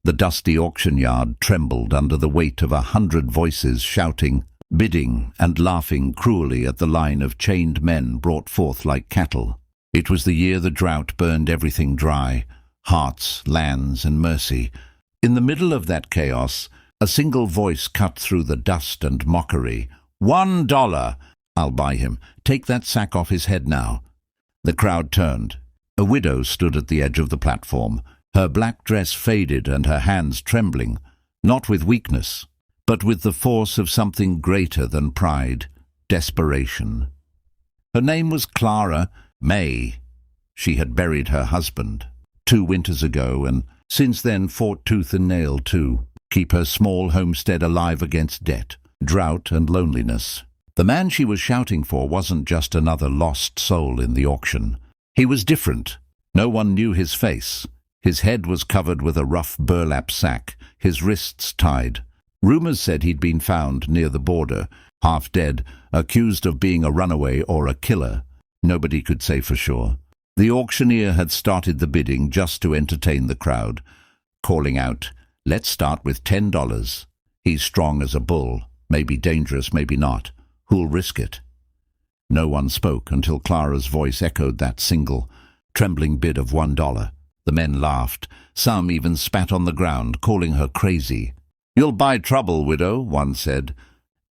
The dusty auction yard trembled under the weight of 100 voices shouting, bidding, and laughing cruelly at the line of chained men brought forth like cattle. It was the year the drought burned everything dry, hearts, lands, and mercy. In the middle of that chaos, a single voice cut through the dust and mockery. $1! I'll buy him. Take that sack off his head now. The crowd turned. A widow stood at the edge of the platform, her black dress faded and her hands trembling, not with weakness, but with the force of something greater than pride, desperation. Her name was Clara May. She had buried her husband 2 winters ago and since then fought tooth and nail to keep her small homestead alive against debt, drought, and loneliness. The man she was shouting for wasn't just another lost soul in the auction. He was different. No one knew his face. His head was covered with a rough burlap sack, his wrists tied. Rumors said he'd been found near the border, half dead, accused of being a runaway or a killer. Nobody could say for sure. The auctioneer had started the bidding just to entertain the crowd, calling out, "Let's start with $10. He's strong as a bull, maybe dangerous, maybe not. Who'll risk it?" No one spoke until Clara's voice echoed that single, trembling bid of $1. The men laughed. Some even spat on the ground, calling her crazy. "You'll buy trouble, widow," one said,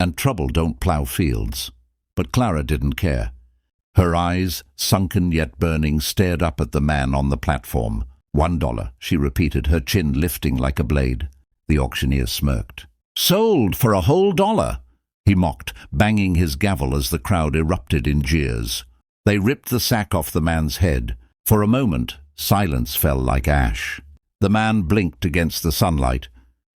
"and trouble don't plough fields." But Clara didn't care. Her eyes, sunken yet burning, stared up at the man on the platform. $1, she repeated, her chin lifting like a blade. The auctioneer smirked. "Sold for a whole $1," he mocked, banging his gavel as the crowd erupted in jeers. They ripped the sack off the man's head. For a moment, silence fell like ash. The man blinked against the sunlight,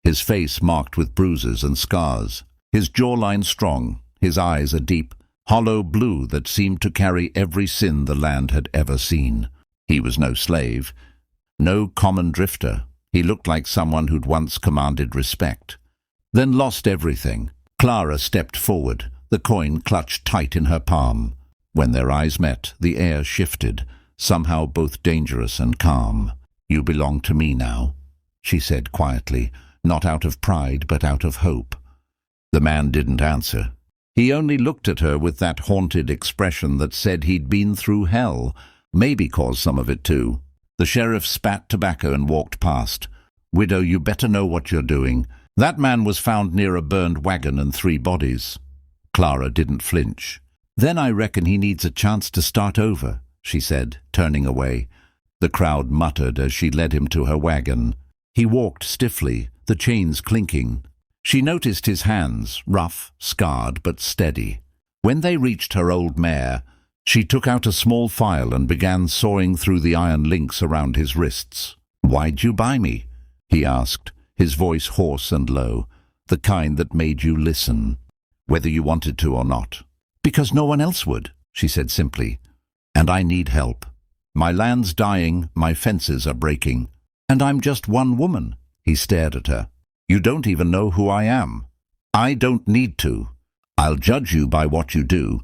his face marked with bruises and scars, his jawline strong, his eyes a deep, hollow blue that seemed to carry every sin the land had ever seen. He was no slave, no common drifter. He looked like someone who'd once commanded respect, then lost everything. Clara stepped forward, the coin clutched tight in her palm. When their eyes met, the air shifted, somehow both dangerous and calm. "You belong to me now," she said quietly, not out of pride but out of hope. The man didn't answer. He only looked at her with that haunted expression that said he'd been through hell, maybe caused some of it too. The sheriff spat tobacco and walked past. "Widow, you better know what you're doing. That man was found near a burned wagon and 3 bodies. Clara didn't flinch. "Then I reckon he needs a chance to start over," she said, turning away. The crowd muttered as she led him to her wagon. He walked stiffly, the chains clinking. She noticed his hands, rough, scarred, but steady. When they reached her old mare, she took out a small file and began sawing through the iron links around his wrists. "Why'd you buy me?" he asked, his voice hoarse and low, the kind that made you listen, whether you wanted to or not. "Because no one else would," she said simply. "And I need help. My land's dying, my fences are breaking. And I'm just one woman." He stared at her. "You don't even know who I am. I don't need to. I'll judge you by what you do,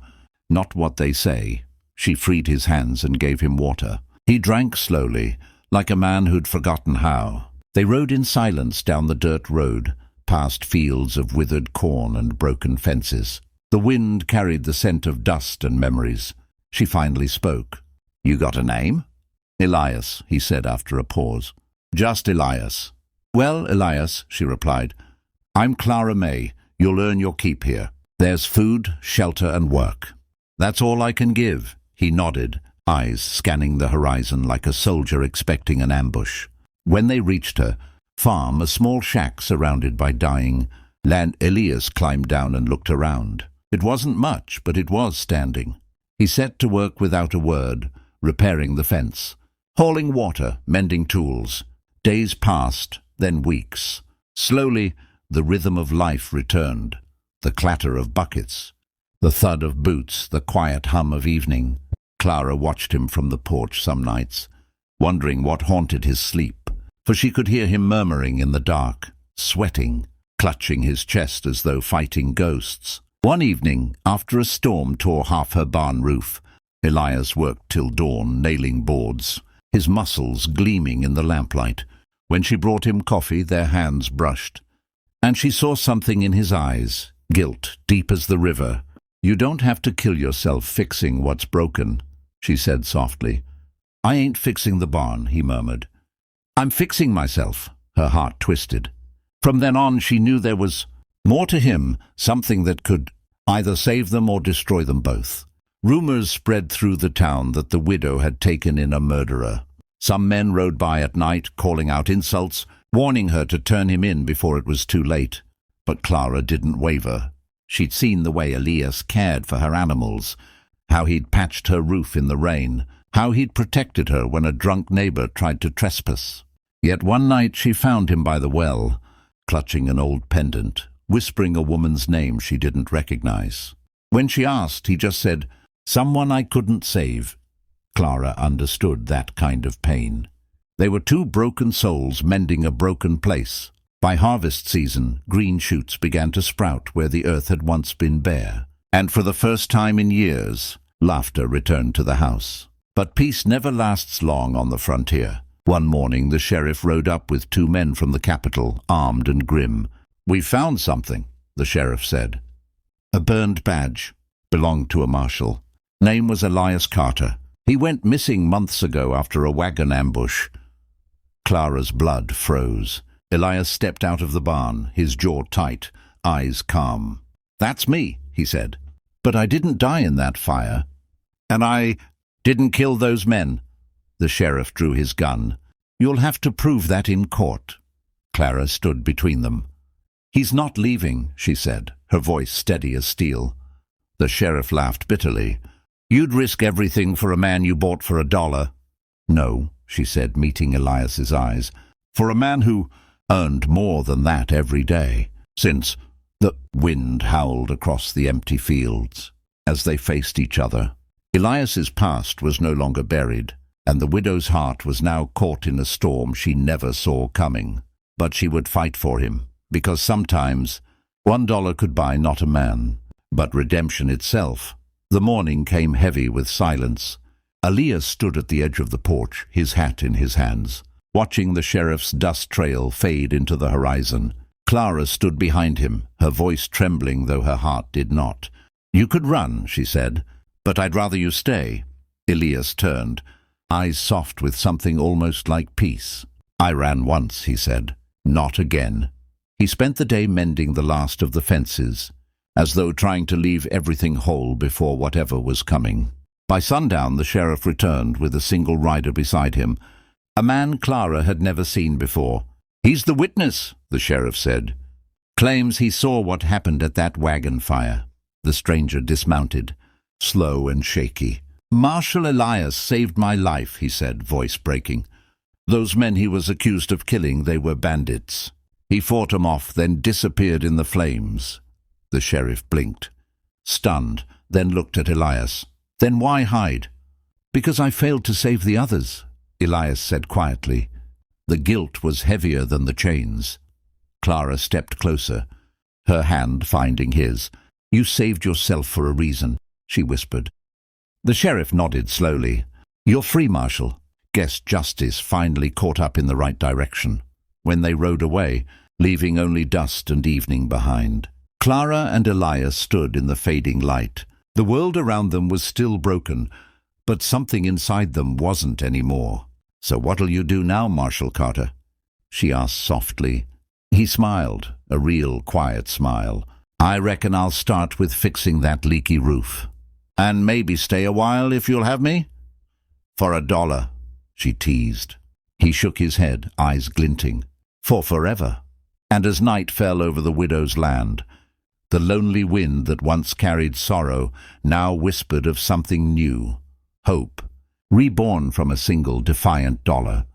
not what they say." She freed his hands and gave him water. He drank slowly, like a man who'd forgotten how. They rode in silence down the dirt road, past fields of withered corn and broken fences. The wind carried the scent of dust and memories. She finally spoke. "You got a name?" "Elias," he said after a pause. "Just Elias." "Well, Elias," she replied, "I'm Clara May. You'll earn your keep here. There's food, shelter, and work. That's all I can give." He nodded, eyes scanning the horizon like a soldier expecting an ambush. When they reached her farm, a small shack surrounded by dying land, Elias climbed down and looked around. It wasn't much, but it was standing. He set to work without a word, repairing the fence, hauling water, mending tools. Days passed, then weeks. Slowly, the rhythm of life returned. The clatter of buckets, the thud of boots, the quiet hum of evening. Clara watched him from the porch some nights, wondering what haunted his sleep, for she could hear him murmuring in the dark, sweating, clutching his chest as though fighting ghosts. One evening, after a storm tore half her barn roof, Elias worked till dawn, nailing boards, his muscles gleaming in the lamplight. When she brought him coffee, their hands brushed. And she saw something in his eyes, guilt deep as the river. "You don't have to kill yourself fixing what's broken," she said softly. "I ain't fixing the barn," he murmured. "I'm fixing myself." Her heart twisted. From then on, she knew there was more to him, something that could either save them or destroy them both. Rumors spread through the town that the widow had taken in a murderer. Some men rode by at night, calling out insults, warning her to turn him in before it was too late. But Clara didn't waver. She'd seen the way Elias cared for her animals, how he'd patched her roof in the rain, how he'd protected her when a drunk neighbor tried to trespass. Yet one night she found him by the well, clutching an old pendant, whispering a woman's name she didn't recognize. When she asked, he just said, "Someone I couldn't save." Clara understood that kind of pain. They were two broken souls mending a broken place. By harvest season, green shoots began to sprout where the earth had once been bare. And for the first time in years, laughter returned to the house. But peace never lasts long on the frontier. One morning, the sheriff rode up with two men from the capital, armed and grim. "We've found something," the sheriff said. A burned badge. Belonged to a marshal. Name was Elias Carter. He went missing months ago after a wagon ambush. Clara's blood froze. Elias stepped out of the barn, his jaw tight, eyes calm. "That's me," he said. "But I didn't die in that fire. And I didn't kill those men." The sheriff drew his gun. "You'll have to prove that in court." Clara stood between them. "He's not leaving," she said, her voice steady as steel. The sheriff laughed bitterly. "You'd risk everything for a man you bought for $1. "No," she said, meeting Elias's eyes. "For a man who earned more than that every day, since..." The wind howled across the empty fields. As they faced each other, Elias's past was no longer buried, and the widow's heart was now caught in a storm she never saw coming. But she would fight for him, because sometimes $1 could buy not a man, but redemption itself. The morning came heavy with silence. Elias stood at the edge of the porch, his hat in his hands, watching the sheriff's dust trail fade into the horizon. Clara stood behind him, her voice trembling though her heart did not. "You could run," she said, "but I'd rather you stay." Elias turned, eyes soft with something almost like peace. "I ran once," he said. "Not again." He spent the day mending the last of the fences, as though trying to leave everything whole before whatever was coming. By sundown, the sheriff returned with a single rider beside him, a man Clara had never seen before. "He's the witness," the sheriff said. "Claims he saw what happened at that wagon fire." The stranger dismounted, slow and shaky. "Marshal Elias saved my life," he said, voice breaking. "Those men he was accused of killing, they were bandits. He fought 'em off, then disappeared in the flames." The sheriff blinked, stunned, then looked at Elias. "Then why hide?" "Because I failed to save the others," Elias said quietly. The guilt was heavier than the chains. Clara stepped closer, her hand finding his. "You saved yourself for a reason," she whispered. The sheriff nodded slowly. "You're free, Marshal." Guess justice finally caught up in the right direction. When they rode away, leaving only dust and evening behind, Clara and Elias stood in the fading light. The world around them was still broken, but something inside them wasn't anymore. "So what'll you do now, Marshal Carter?" she asked softly. He smiled, a real quiet smile. "I reckon I'll start with fixing that leaky roof. And maybe stay a while if you'll have me?" "For $1, she teased. He shook his head, eyes glinting. "For forever." And as night fell over the widow's land, the lonely wind that once carried sorrow now whispered of something new, hope, reborn from a single defiant $.